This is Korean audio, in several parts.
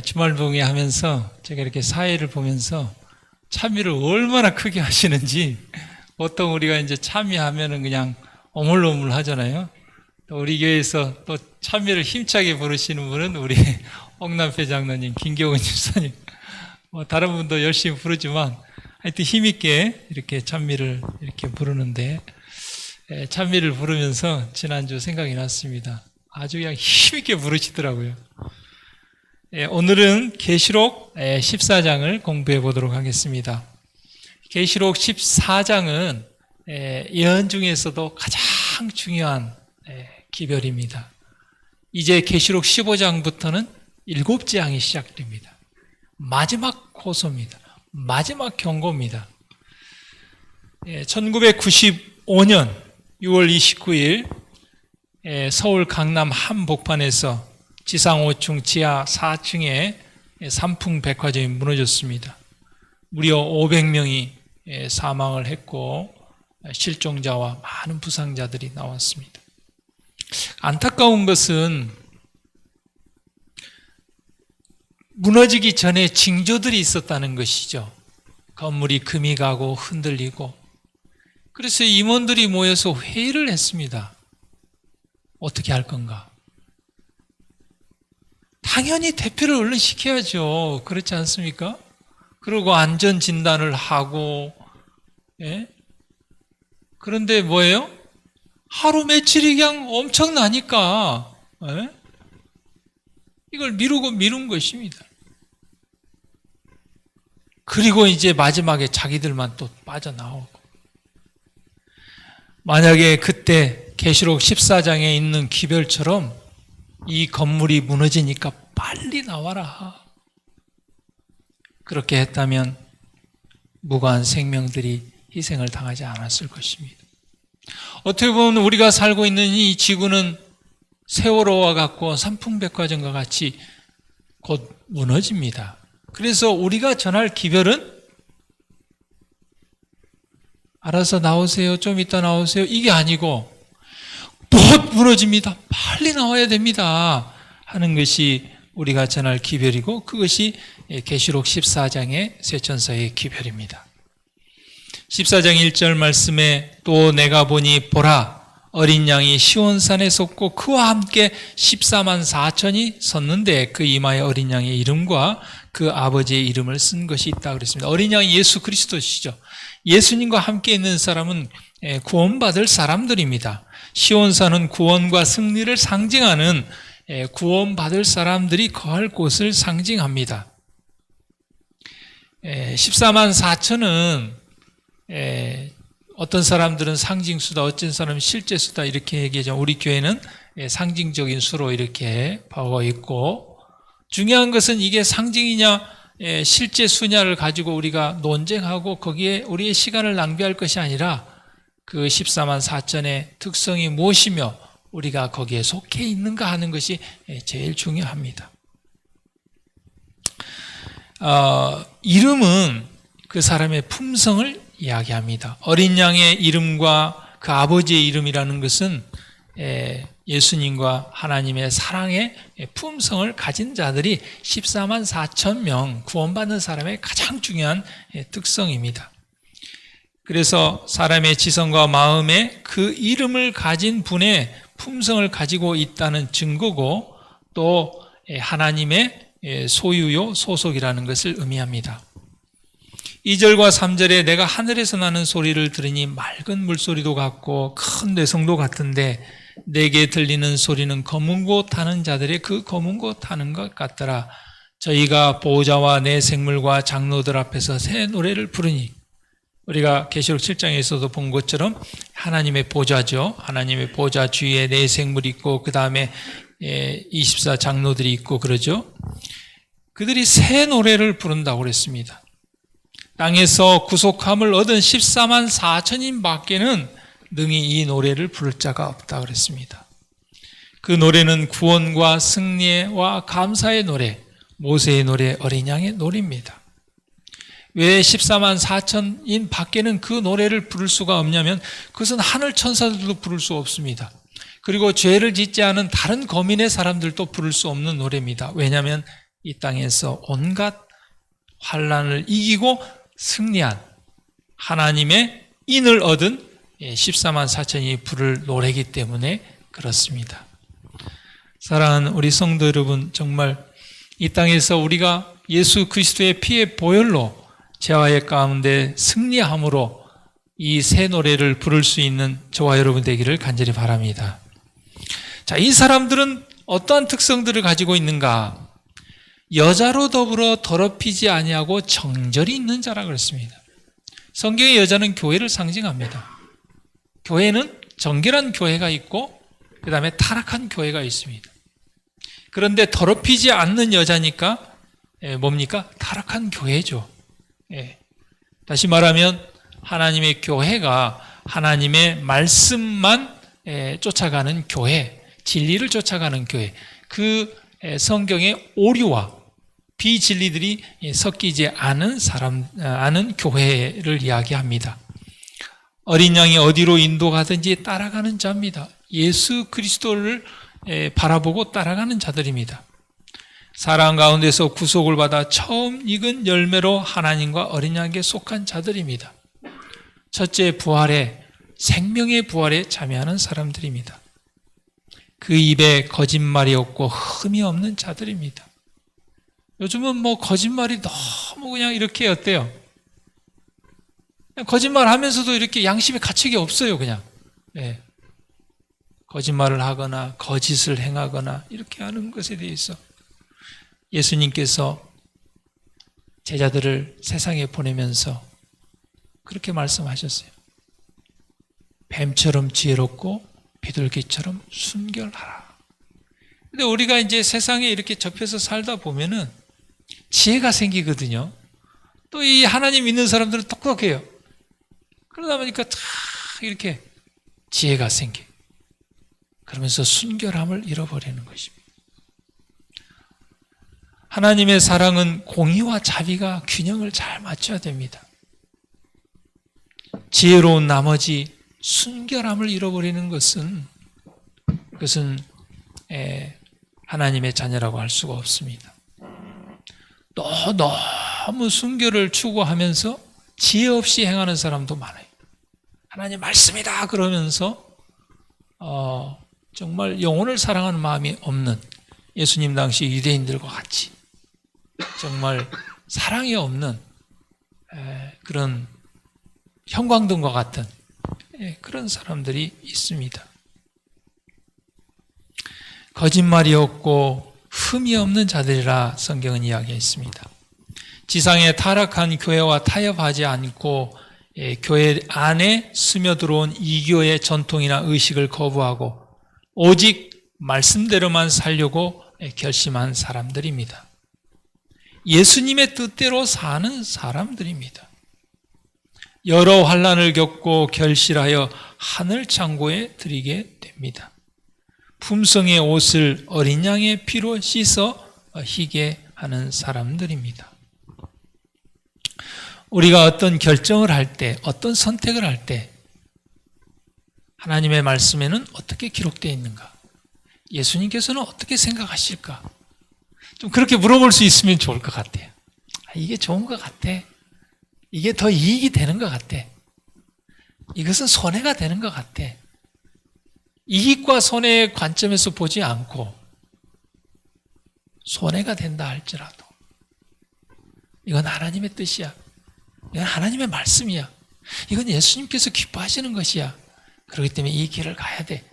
주말봉에 하면서 제가 이렇게 사회를 보면서 참여를 얼마나 크게 하시는지. 보통 우리가 이제 참여하면은 그냥 오물오물 하잖아요. 또 우리 교회에서 또 참여를 힘차게 부르시는 분은 우리 홍남표 장로님, 김경은 집사님, 다른 분도 열심히 부르지만 하여튼 힘있게 이렇게 찬미를 이렇게 부르는데, 찬미를 부르면서 지난주 생각이 났습니다. 아주 그냥 힘있게 부르시더라고요. 오늘은 계시록 14장을 공부해 보도록 하겠습니다. 계시록 14장은 예언 중에서도 가장 중요한 기별입니다. 이제 계시록 15장부터는 7장이 시작됩니다. 마지막 고소입니다. 마지막 경고입니다. 1995년 6월 29일 서울 강남 한복판에서 지상 5층 지하 4층에 삼풍 백화점이 무너졌습니다. 무려 500명이 사망을 했고 실종자와 많은 부상자들이 나왔습니다. 안타까운 것은 무너지기 전에 징조들이 있었다는 것이죠. 건물이 금이 가고 흔들리고. 그래서 임원들이 모여서 회의를 했습니다. 어떻게 할 건가? 당연히 대피를 얼른 시켜야죠. 그렇지 않습니까? 그리고 안전진단을 하고, 그런데 뭐예요? 하루 며칠이 그냥 엄청나니까, 이걸 미룬 것입니다. 그리고 이제 마지막에 자기들만 또 빠져나오고. 만약에 그때 계시록 14장에 있는 기별처럼 이 건물이 무너지니까 빨리 나와라. 그렇게 했다면 무고한 생명들이 희생을 당하지 않았을 것입니다. 어떻게 보면 우리가 살고 있는 이 지구는 세월호와 같고 삼풍백화점과 같이 곧 무너집니다. 그래서 우리가 전할 기별은 알아서 나오세요, 좀 이따 나오세요, 이게 아니고 곧 무너집니다, 빨리 나와야 됩니다 하는 것이 우리가 전할 기별이고, 그것이 계시록 14장의 쇠천사의 기별입니다. 14장 1절 말씀에 또 내가 보니 보라 어린 양이 시온산에 섰고 그와 함께 14만 4천이 섰는데 그 이마에 어린 양의 이름과 그 아버지의 이름을 쓴 것이 있다 그랬습니다. 어린 양이 예수 그리스도시죠. 예수님과 함께 있는 사람은 구원받을 사람들입니다. 시온산은 구원과 승리를 상징하는 구원받을 사람들이 거할 곳을 상징합니다. 14만 4천은 어떤 사람들은 상징수다, 어떤 사람은 실제수다 이렇게 얘기하죠. 우리 교회는 상징적인 수로 이렇게 보고 있고, 중요한 것은 이게 상징이냐 실제 수냐를 가지고 우리가 논쟁하고 거기에 우리의 시간을 낭비할 것이 아니라 그 14만 4천의 특성이 무엇이며 우리가 거기에 속해 있는가 하는 것이 제일 중요합니다. 이름은 그 사람의 품성을 이야기합니다. 어린 양의 이름과 그 아버지의 이름이라는 것은 예수님과 하나님의 사랑의 품성을 가진 자들이 14만 4천 명 구원받는 사람의 가장 중요한 특성입니다. 그래서 사람의 지성과 마음에 그 이름을 가진 분의 품성을 가지고 있다는 증거고, 또 하나님의 소유요 소속이라는 것을 의미합니다. 2절과 3절에 내가 하늘에서 나는 소리를 들으니 맑은 물소리도 같고 큰 뇌성도 같은데 내게 들리는 소리는 검은 고 타는 자들의 그 검은 고 타는 것 같더라. 저희가 보호자와 내 생물과 장로들 앞에서 새 노래를 부르니, 우리가 계시록 7장에서도 본 것처럼 하나님의 보좌죠. 하나님의 보좌 주위에 내 생물이 있고 그 다음에 24 장로들이 있고 그러죠. 그들이 새 노래를 부른다고 그랬습니다. 땅에서 구속함을 얻은 14만 4천인 밖에는 능히 이 노래를 부를 자가 없다 그랬습니다. 그 노래는 구원과 승리와 감사의 노래, 모세의 노래, 어린 양의 노래입니다. 왜 14만 4천인 밖에는 그 노래를 부를 수가 없냐면 그것은 하늘 천사들도 부를 수 없습니다. 그리고 죄를 짓지 않은 다른 거민의 사람들도 부를 수 없는 노래입니다. 왜냐하면 이 땅에서 온갖 환난을 이기고 승리한 하나님의 인을 얻은 14만 4천이 부를 노래이기 때문에 그렇습니다. 사랑하는 우리 성도 여러분, 정말 이 땅에서 우리가 예수 그리스도의 피의 보혈로 죄와의 가운데 승리함으로 이 새 노래를 부를 수 있는 저와 여러분 되기를 간절히 바랍니다. 자, 이 사람들은 어떠한 특성들을 가지고 있는가? 여자로 더불어 더럽히지 아니하고 정절이 있는 자라 그랬습니다. 성경의 여자는 교회를 상징합니다. 교회는 정결한 교회가 있고 그 다음에 타락한 교회가 있습니다. 그런데 더럽히지 않는 여자니까 뭡니까? 타락한 교회죠. 다시 말하면 하나님의 교회가 하나님의 말씀만 쫓아가는 교회, 진리를 쫓아가는 교회, 그 성경의 오류와 비진리들이 섞이지 않은 교회를 이야기합니다. 어린 양이 어디로 인도가든지 따라가는 자입니다. 예수 그리스도를 바라보고 따라가는 자들입니다. 사랑 가운데서 구속을 받아 처음 익은 열매로 하나님과 어린 양에게 속한 자들입니다. 첫째 부활에, 생명의 부활에 참여하는 사람들입니다. 그 입에 거짓말이 없고 흠이 없는 자들입니다. 요즘은 뭐 거짓말이 너무 그냥 이렇게 어때요? 거짓말 하면서도 이렇게 양심의 가책이 없어요, 그냥. 거짓말을 하거나 거짓을 행하거나 이렇게 하는 것에 대해서 예수님께서 제자들을 세상에 보내면서 그렇게 말씀하셨어요. 뱀처럼 지혜롭고 비둘기처럼 순결하라. 근데 우리가 이제 세상에 이렇게 접해서 살다 보면은 지혜가 생기거든요. 또 이 하나님 믿는 사람들은 똑똑해요. 그러다 보니까 다 이렇게 지혜가 생겨. 그러면서 순결함을 잃어버리는 것입니다. 하나님의 사랑은 공의와 자비가 균형을 잘 맞춰야 됩니다. 지혜로운 나머지 순결함을 잃어버리는 것은 그것은 하나님의 자녀라고 할 수가 없습니다. 너무 순결을 추구하면서 지혜 없이 행하는 사람도 많아요. 하나님 말씀이다 그러면서 정말 영혼을 사랑하는 마음이 없는 예수님 당시 유대인들과 같이 정말 사랑이 없는 그런 형광등과 같은 그런 사람들이 있습니다. 거짓말이 없고 흠이 없는 자들이라 성경은 이야기했습니다. 지상에 타락한 교회와 타협하지 않고 교회 안에 스며들어온 이교의 전통이나 의식을 거부하고 오직 말씀대로만 살려고 결심한 사람들입니다. 예수님의 뜻대로 사는 사람들입니다. 여러 환난을 겪고 결실하여 하늘 창고에 들이게 됩니다. 품성의 옷을 어린 양의 피로 씻어 희게 하는 사람들입니다. 우리가 어떤 결정을 할 때, 어떤 선택을 할 때 하나님의 말씀에는 어떻게 기록되어 있는가? 예수님께서는 어떻게 생각하실까? 좀 그렇게 물어볼 수 있으면 좋을 것 같아요. 이게 좋은 것 같아. 이게 더 이익이 되는 것 같아. 이것은 손해가 되는 것 같아. 이익과 손해의 관점에서 보지 않고 손해가 된다 할지라도 이건 하나님의 뜻이야. 이건 하나님의 말씀이야. 이건 예수님께서 기뻐하시는 것이야. 그렇기 때문에 이 길을 가야 돼.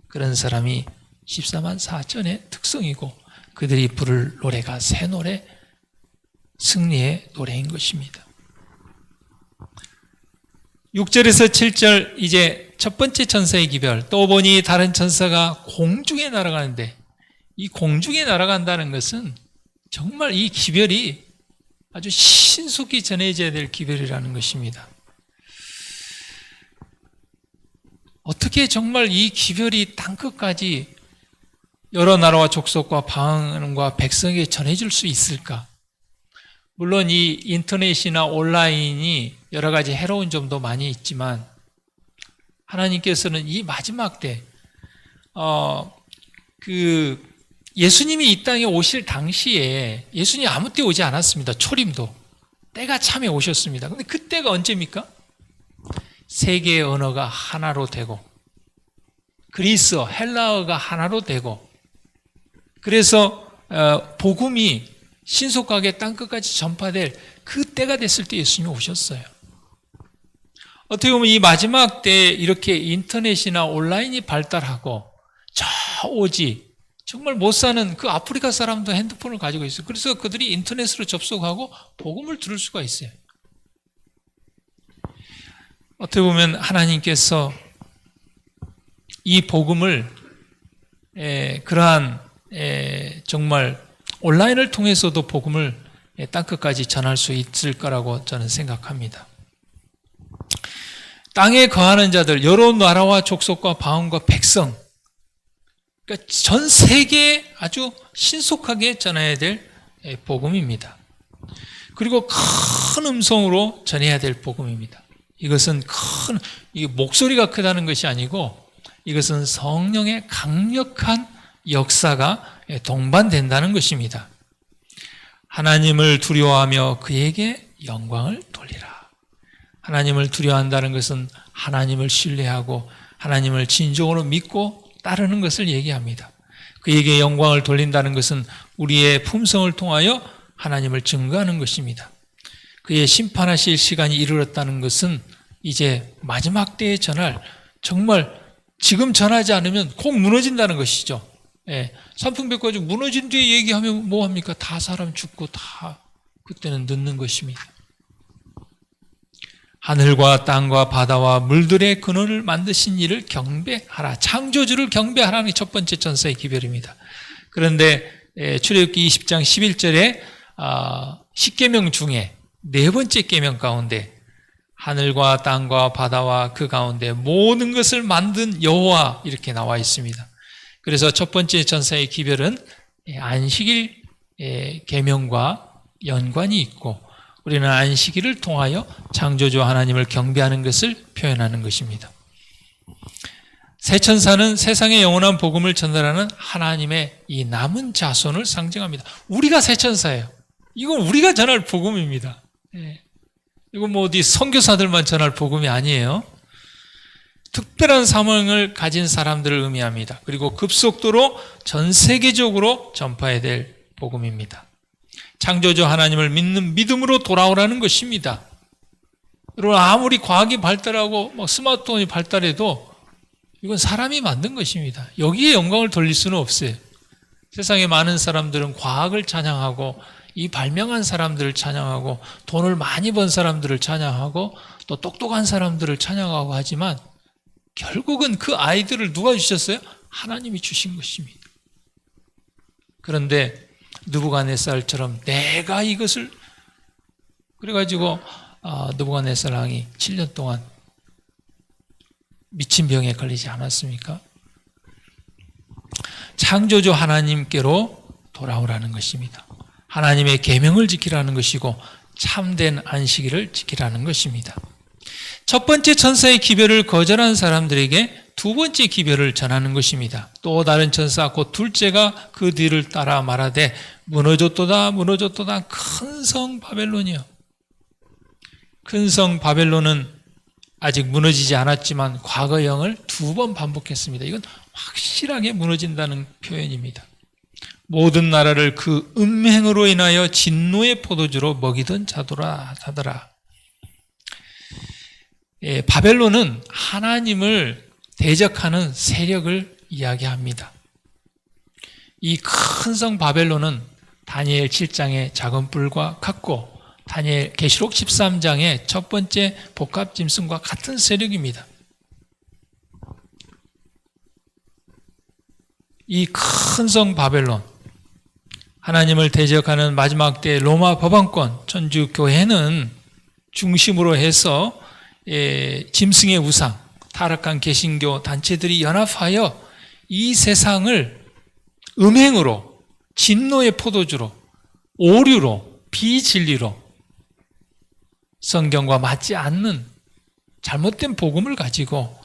그런 사람이 14만 4천의 특성이고 그들이 부를 노래가 새 노래, 승리의 노래인 것입니다. 6절에서 7절 이제 첫 번째 천사의 기별, 또 보니 다른 천사가 공중에 날아가는데 이 공중에 날아간다는 것은 정말 이 기별이 아주 신속히 전해져야 될 기별이라는 것입니다. 어떻게 정말 이 기별이 땅끝까지 여러 나라와 족속과 방언과 백성에게 전해질 수 있을까? 물론 이 인터넷이나 온라인이 여러 가지 해로운 점도 많이 있지만 하나님께서는 이 마지막 때 예수님이 이 땅에 오실 당시에 예수님이 아무 때 오지 않았습니다. 초림도. 때가 참에 오셨습니다. 근데 그때가 언제입니까? 세계의 언어가 하나로 되고 그리스어, 헬라어가 하나로 되고 그래서 복음이 신속하게 땅끝까지 전파될 그 때가 됐을 때 예수님이 오셨어요. 어떻게 보면 이 마지막 때에 이렇게 인터넷이나 온라인이 발달하고 저 오지 정말 못 사는 그 아프리카 사람도 핸드폰을 가지고 있어요. 그래서 그들이 인터넷으로 접속하고 복음을 들을 수가 있어요. 어떻게 보면 하나님께서 이 복음을 그러한 정말 온라인을 통해서도 복음을 땅끝까지 전할 수 있을 거라고 저는 생각합니다. 땅에 거하는 자들, 여러 나라와 족속과 방언과 백성, 그러니까 전 세계에 아주 신속하게 전해야 될 복음입니다. 그리고 큰 음성으로 전해야 될 복음입니다. 이것은 이게 목소리가 크다는 것이 아니고 이것은 성령의 강력한 역사가 동반된다는 것입니다. 하나님을 두려워하며 그에게 영광을 돌리라. 하나님을 두려워한다는 것은 하나님을 신뢰하고 하나님을 진정으로 믿고 따르는 것을 얘기합니다. 그에게 영광을 돌린다는 것은 우리의 품성을 통하여 하나님을 증거하는 것입니다. 그의 심판하실 시간이 이르렀다는 것은 이제 마지막 때에 전할 정말 지금 전하지 않으면 꼭 무너진다는 것이죠. 산풍백과지 무너진 뒤에 얘기하면 뭐합니까? 다 사람 죽고 다 그때는 늦는 것입니다. 하늘과 땅과 바다와 물들의 근원을 만드신 이를 경배하라. 창조주를 하라는 첫 번째 전사의 기별입니다. 그런데 출애굽기 20장 11절에 10계명 중에 네 번째 계명 가운데 하늘과 땅과 바다와 그 가운데 모든 것을 만든 여호와 이렇게 나와 있습니다. 그래서 첫 번째 전사의 기별은 안식일 계명과 연관이 있고 우리는 안식일을 통하여 창조주 하나님을 경배하는 것을 표현하는 것입니다. 새 천사는 세상의 영원한 복음을 전달하는 하나님의 이 남은 자손을 상징합니다. 우리가 새 천사예요. 이건 우리가 전할 복음입니다. 이건 뭐 어디 선교사들만 전할 복음이 아니에요. 특별한 사명을 가진 사람들을 의미합니다. 그리고 급속도로 전 세계적으로 전파해야 될 복음입니다. 창조주 하나님을 믿는 믿음으로 돌아오라는 것입니다. 여러분 아무리 과학이 발달하고 스마트폰이 발달해도 이건 사람이 만든 것입니다. 여기에 영광을 돌릴 수는 없어요. 세상에 많은 사람들은 과학을 찬양하고 이 발명한 사람들을 찬양하고 돈을 많이 번 사람들을 찬양하고 또 똑똑한 사람들을 찬양하고 하지만 결국은 그 아이들을 누가 주셨어요? 하나님이 주신 것입니다. 그런데 느부갓네살처럼 내가 이것을 그래가지고 느부갓네살 왕이 7년 동안 미친 병에 걸리지 않았습니까? 창조주 하나님께로 돌아오라는 것입니다. 하나님의 계명을 지키라는 것이고 참된 안식일을 지키라는 것입니다. 첫 번째 천사의 기별을 거절한 사람들에게 두 번째 기별을 전하는 것입니다. 또 다른 천사 곧 둘째가 그 뒤를 따라 말하되 무너졌도다 무너졌도다 큰 성 바벨론이여. 큰 성 바벨론은 아직 무너지지 않았지만 과거형을 두 번 반복했습니다. 이건 확실하게 무너진다는 표현입니다. 모든 나라를 그 음행으로 인하여 진노의 포도주로 먹이던 자더라. 바벨론은 하나님을 대적하는 세력을 이야기합니다. 이 큰 성 바벨론은 다니엘 7장의 작은 뿔과 같고 다니엘 계시록 13장의 첫 번째 복합짐승과 같은 세력입니다. 이 큰 성 바벨론, 하나님을 대적하는 마지막 때 로마 법왕권, 천주교회는 중심으로 해서 짐승의 우상, 타락한 개신교 단체들이 연합하여 이 세상을 음행으로, 진노의 포도주로, 오류로, 비진리로 성경과 맞지 않는 잘못된 복음을 가지고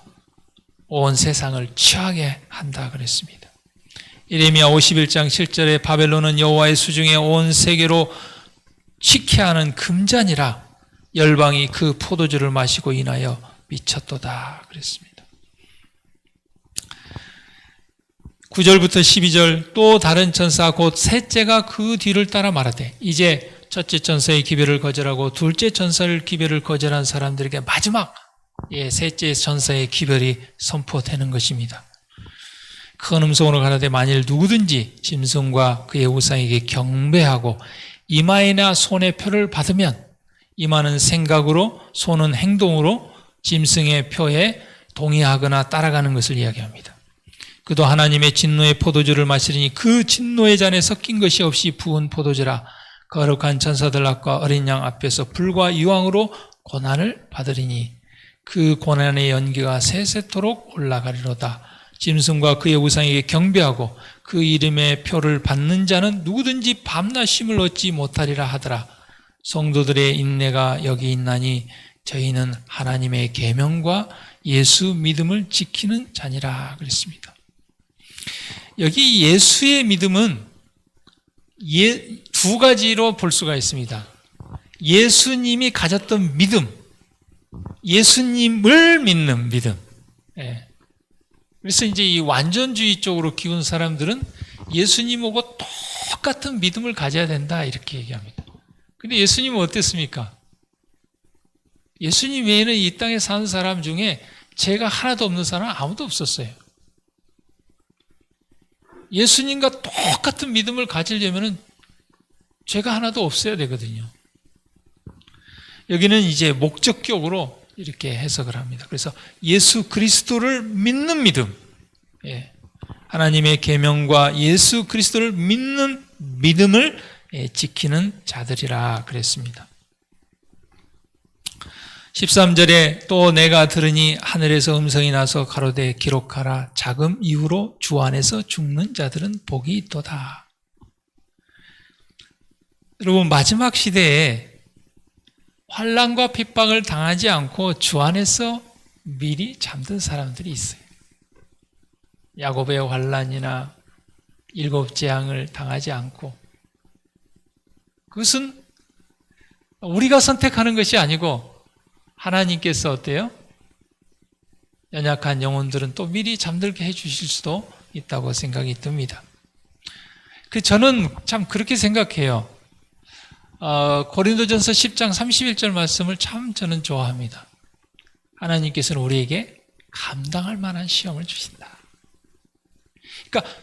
온 세상을 취하게 한다 그랬습니다. 예레미야 51장 7절에 바벨론은 여호와의 수중에 온 세계로 식혜하는 금잔이라 열방이 그 포도주를 마시고 인하여 미쳤도다 그랬습니다. 9절부터 12절 또 다른 천사 곧 셋째가 그 뒤를 따라 말하되 이제 첫째 천사의 기별을 거절하고 둘째 천사의 기별을 거절한 사람들에게 마지막 셋째 천사의 기별이 선포되는 것입니다. 큰 음성으로 가라되 만일 누구든지 짐승과 그의 우상에게 경배하고 이마에나 손에 표를 받으면 이마는 생각으로 손은 행동으로 짐승의 표에 동의하거나 따라가는 것을 이야기합니다. 그도 하나님의 진노의 포도주를 마시리니 그 진노의 잔에 섞인 것이 없이 부은 포도주라 거룩한 천사들 앞과 어린 양 앞에서 불과 유황으로 고난을 받으리니 그 고난의 연기가 세세토록 올라가리로다. 짐승과 그의 우상에게 경배하고 그 이름의 표를 받는 자는 누구든지 밤낮 쉼을 얻지 못하리라 하더라. 성도들의 인내가 여기 있나니 저희는 하나님의 계명과 예수 믿음을 지키는 자니라 그랬습니다. 여기 예수의 믿음은 두 가지로 볼 수가 있습니다. 예수님이 가졌던 믿음, 예수님을 믿는 믿음. 그래서 이제 이 완전주의 쪽으로 기운 사람들은 예수님하고 똑같은 믿음을 가져야 된다 이렇게 얘기합니다. 근데 예수님은 어땠습니까? 예수님 외에는 이 땅에 사는 사람 중에 죄가 하나도 없는 사람 아무도 없었어요. 예수님과 똑같은 믿음을 가지려면 죄가 하나도 없어야 되거든요. 여기는 이제 목적격으로 이렇게 해석을 합니다. 그래서 예수 그리스도를 믿는 믿음, 하나님의 계명과 예수 그리스도를 믿는 믿음을 지키는 자들이라 그랬습니다. 13절에 또 내가 들으니 하늘에서 음성이 나서 가로되 기록하라 자금 이후로 주 안에서 죽는 자들은 복이 있도다. 여러분 마지막 시대에 환난과 핍박을 당하지 않고 주 안에서 미리 잠든 사람들이 있어요. 야곱의 환난이나 일곱 재앙을 당하지 않고, 그것은 우리가 선택하는 것이 아니고 하나님께서 어때요? 연약한 영혼들은 또 미리 잠들게 해주실 수도 있다고 생각이 듭니다. 저는 참 그렇게 생각해요. 고린도전서 10장 31절 말씀을 참 저는 좋아합니다. 하나님께서는 우리에게 감당할 만한 시험을 주신다. 그러니까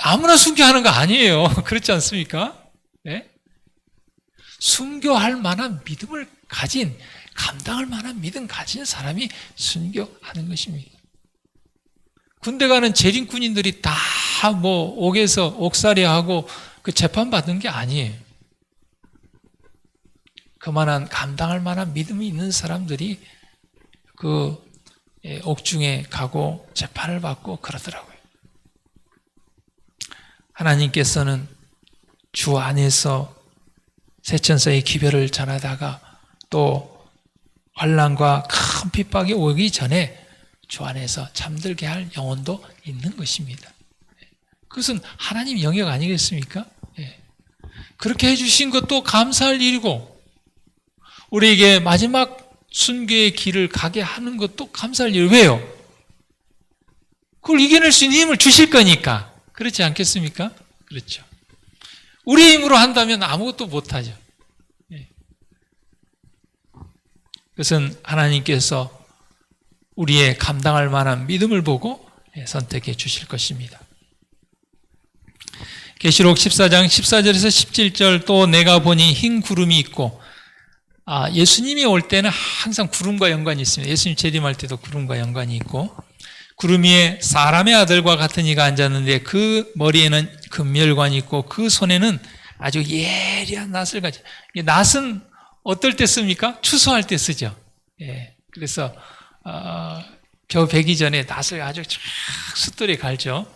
아무나 순교하는 거 아니에요. 그렇지 않습니까? 네? 순교할 만한 믿음을 가진, 감당할 만한 믿음 가진 사람이 순교하는 것입니다. 군대 가는 재림군인들이 다 옥에서 옥살이하고 그 재판 받는 게 아니에요. 그만한 감당할 만한 믿음이 있는 사람들이 그 옥중에 가고 재판을 받고 그러더라고요. 하나님께서는 주 안에서 세천사의 기별을 전하다가 또 환난과 큰 핍박이 오기 전에 주 안에서 잠들게 할 영혼도 있는 것입니다. 그것은 하나님 영역 아니겠습니까? 그렇게 해주신 것도 감사할 일이고, 우리에게 마지막 순교의 길을 가게 하는 것도 감사할 일. 왜요? 그걸 이겨낼 수 있는 힘을 주실 거니까. 그렇지 않겠습니까? 그렇죠. 우리 힘으로 한다면 아무것도 못하죠. 그것은 하나님께서 우리의 감당할 만한 믿음을 보고 선택해 주실 것입니다. 계시록 14장 14절에서 17절 또 내가 보니 흰 구름이 있고, 예수님이 올 때는 항상 구름과 연관이 있습니다. 예수님 재림할 때도 구름과 연관이 있고, 구름 위에 사람의 아들과 같은 이가 앉았는데 그 머리에는 금멸관이 있고 그 손에는 아주 예리한 낫을 가지고, 낫은 어떨 때 씁니까? 추수할 때 쓰죠. 그래서 겨우 배기 전에 낫을 아주 쫙 숫돌에 갈죠.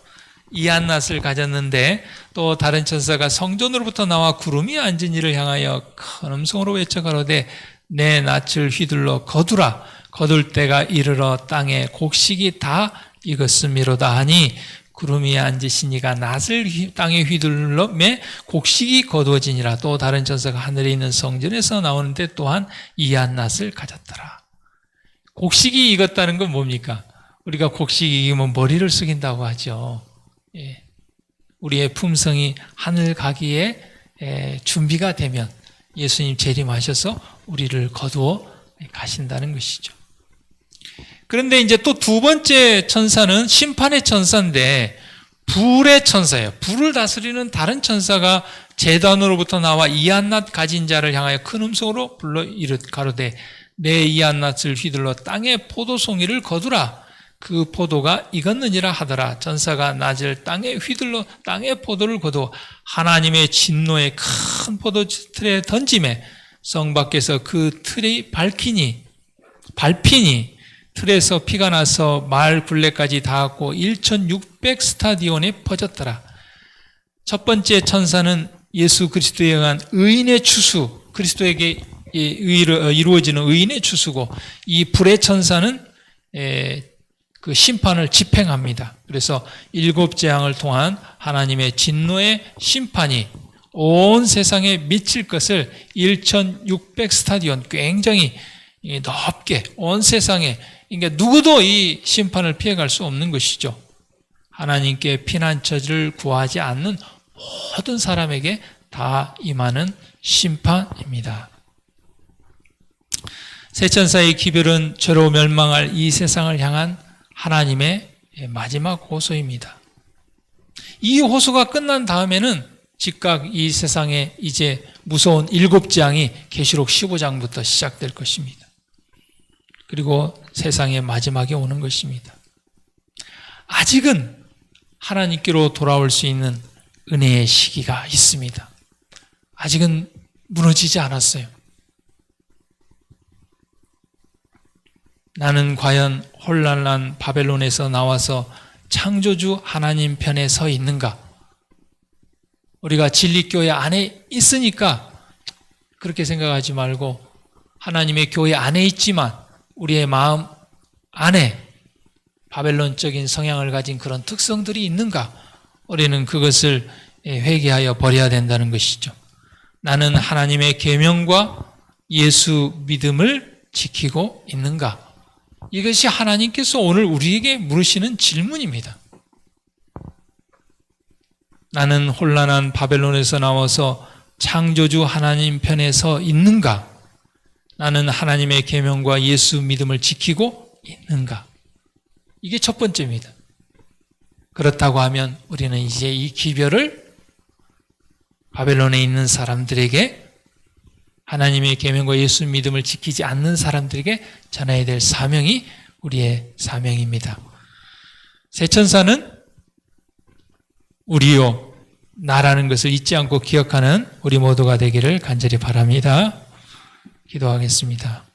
이한 낫을 가졌는데 또 다른 천사가 성전으로부터 나와 구름이 앉은 이를 향하여 큰 음성으로 외쳐 가로되 내 낫을 휘둘러 거두라. 거둘 때가 이르러 땅에 곡식이 다 익었음이로다 하니 구름 위에 앉으시니가 낫을 땅에 휘둘러매 곡식이 거두어지니라. 또 다른 천사가 하늘에 있는 성전에서 나오는데 또한 이한 낫을 가졌더라. 곡식이 익었다는 건 뭡니까? 우리가 곡식이 익으면 머리를 숙인다고 하죠. 예. 우리의 품성이 하늘 가기에 준비가 되면 예수님 재림하셔서 우리를 거두어 가신다는 것이죠. 그런데 이제 또 두 번째 천사는 심판의 천사인데 불의 천사예요. 불을 다스리는 다른 천사가 제단으로부터 나와 이한낫 가진 자를 향하여 큰 음성으로 불러 가로되 내 이한낫을 휘둘러 땅에 포도송이를 거두라. 그 포도가 익었느니라 하더라. 천사가 낫을 땅에 휘둘러 땅에 포도를 거두어 하나님의 진노의 큰 포도 틀에 던짐에 성 밖에서 그 틀이 밟히니 틀에서 피가 나서 마을 굴레까지 닿았고 1600 스타디온에 퍼졌더라. 첫 번째 천사는 예수 그리스도에 의한 의인의 추수, 그리스도에게 이루어지는 의인의 추수고, 이 불의 천사는 그 심판을 집행합니다. 그래서 7 재앙을 통한 하나님의 진노의 심판이 온 세상에 미칠 것을 1600 스타디온, 굉장히 넓게 온 세상에, 그러니까 누구도 이 심판을 피해갈 수 없는 것이죠. 하나님께 피난처를 구하지 않는 모든 사람에게 다 임하는 심판입니다. 세 천사의 기별은 죄로 멸망할 이 세상을 향한 하나님의 마지막 호소입니다. 이 호소가 끝난 다음에는 즉각 이 세상에 이제 무서운 7 재앙이 계시록 15장부터 시작될 것입니다. 그리고 세상의 마지막에 오는 것입니다. 아직은 하나님께로 돌아올 수 있는 은혜의 시기가 있습니다. 아직은 무너지지 않았어요. 나는 과연 혼란한 바벨론에서 나와서 창조주 하나님 편에 서 있는가? 우리가 진리교회 안에 있으니까 그렇게 생각하지 말고, 하나님의 교회 안에 있지만 우리의 마음 안에 바벨론적인 성향을 가진 그런 특성들이 있는가? 우리는 그것을 회개하여 버려야 된다는 것이죠. 나는 하나님의 계명과 예수 믿음을 지키고 있는가? 이것이 하나님께서 오늘 우리에게 물으시는 질문입니다. 나는 혼란한 바벨론에서 나와서 창조주 하나님 편에 서 있는가? 나는 하나님의 계명과 예수 믿음을 지키고 있는가? 이게 첫 번째입니다. 그렇다고 하면 우리는 이제 이 기별을 바벨론에 있는 사람들에게, 하나님의 계명과 예수 믿음을 지키지 않는 사람들에게 전해야 될 사명이 우리의 사명입니다. 세 천사는 우리요, 나라는 것을 잊지 않고 기억하는 우리 모두가 되기를 간절히 바랍니다. 기도하겠습니다.